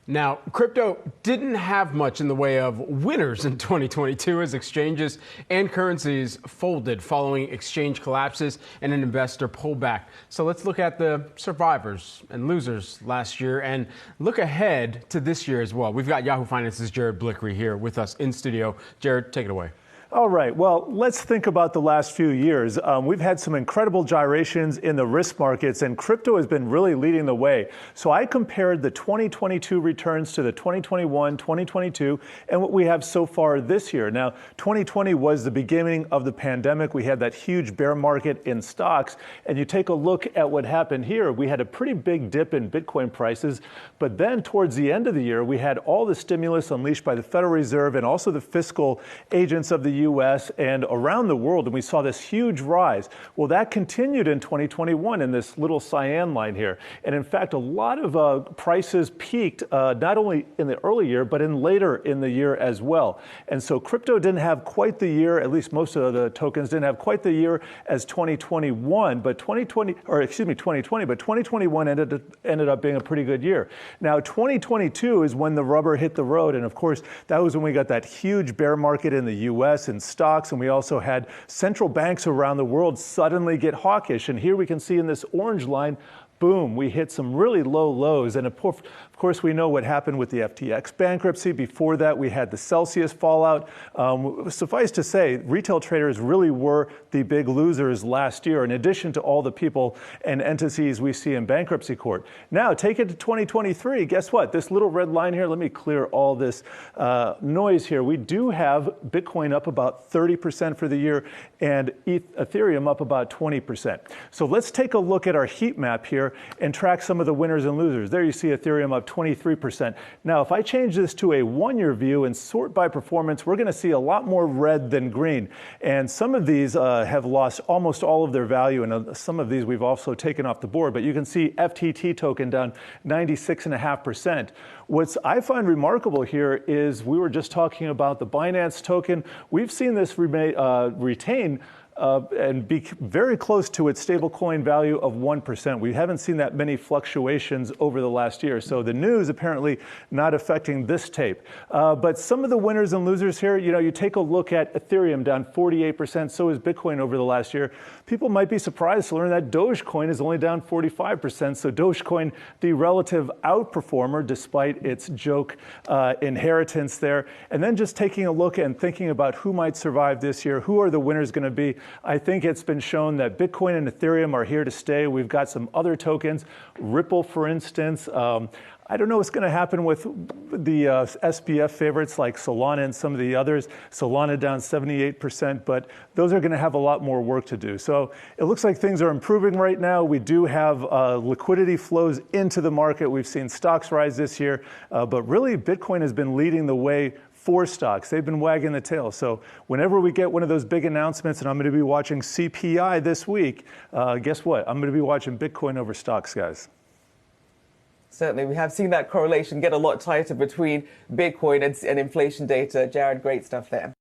Now, crypto didn't have much in the way of winners in 2022 as exchanges and currencies folded following exchange collapses and an investor pullback. So let's look at the survivors and losers last year and look ahead to this year as well. We've got Yahoo Finance's Blikre here with us in studio. Jared, take it away. All right, well, let's think about the last few years. We've had some incredible gyrations in the risk markets, and crypto has been really leading the way. So I compared the 2022 returns to the 2021, 2022, and what we have so far this year. Now, 2020 was the beginning of the pandemic. We had that huge bear market in stocks, and you take a look at what happened here. We had a pretty big dip in Bitcoin prices, but then towards the end of the year, we had all the stimulus unleashed by the Federal Reserve and also the fiscal agents of the U.S. and around the world, and we saw this huge rise. Well, that continued in 2021 in this little cyan line here. And in fact, a lot of prices peaked not only in the early year, but in later in the year as well. And so crypto didn't have quite the year, at least most of the tokens didn't have quite the year as 2021, but 2020, but 2021 ended up being a pretty good year. Now, 2022 is when the rubber hit the road. And of course, that was when we got that huge bear market in the U.S. and stocks, and we also had central banks around the world suddenly get hawkish. And here we can see in this orange line, boom, we hit some really low lows. And of course, we know what happened with the FTX bankruptcy. Before that, we had the Celsius fallout. Suffice to say, retail traders really were the big losers last year, in addition to all the people and entities we see in bankruptcy court. Now, take it to 2023. Guess what? This little red line here, let me clear all this noise here. We do have Bitcoin up about 30% for the year and Ethereum up about 20%. So let's take a look at our heat map here and track some of the winners and losers. There you see Ethereum up 23%. Now, if I change this to a one-year view and sort by performance, we're going to see a lot more red than green. And some of these have lost almost all of their value, and some of these we've also taken off the board. But you can see FTT token down 96.5%. What I find remarkable here is we were just talking about the Binance token. We've seen this retain and be very close to its stablecoin value of 1%. We haven't seen that many fluctuations over the last year. So the news apparently not affecting this tape. But some of the winners and losers here, you take a look at Ethereum down 48%. So is Bitcoin over the last year. People might be surprised to learn that Dogecoin is only down 45%. So Dogecoin, the relative outperformer, despite its joke inheritance there. And then just taking a look and thinking about who might survive this year, who are the winners going to be. I think it's been shown that Bitcoin and Ethereum are here to stay. We've got some other tokens, Ripple, for instance. I don't know what's going to happen with the SPF favorites like Solana and some of the others. Solana down 78%, but those are going to have a lot more work to do. So it looks like things are improving right now. We do have liquidity flows into the market. We've seen stocks rise this year, but really Bitcoin has been leading the way for stocks. They've been wagging the tail. So whenever we get one of those big announcements, and I'm going to be watching CPI this week, guess what? I'm going to be watching Bitcoin over stocks, guys. Certainly, we have seen that correlation get a lot tighter between Bitcoin and inflation data. Jared, great stuff there.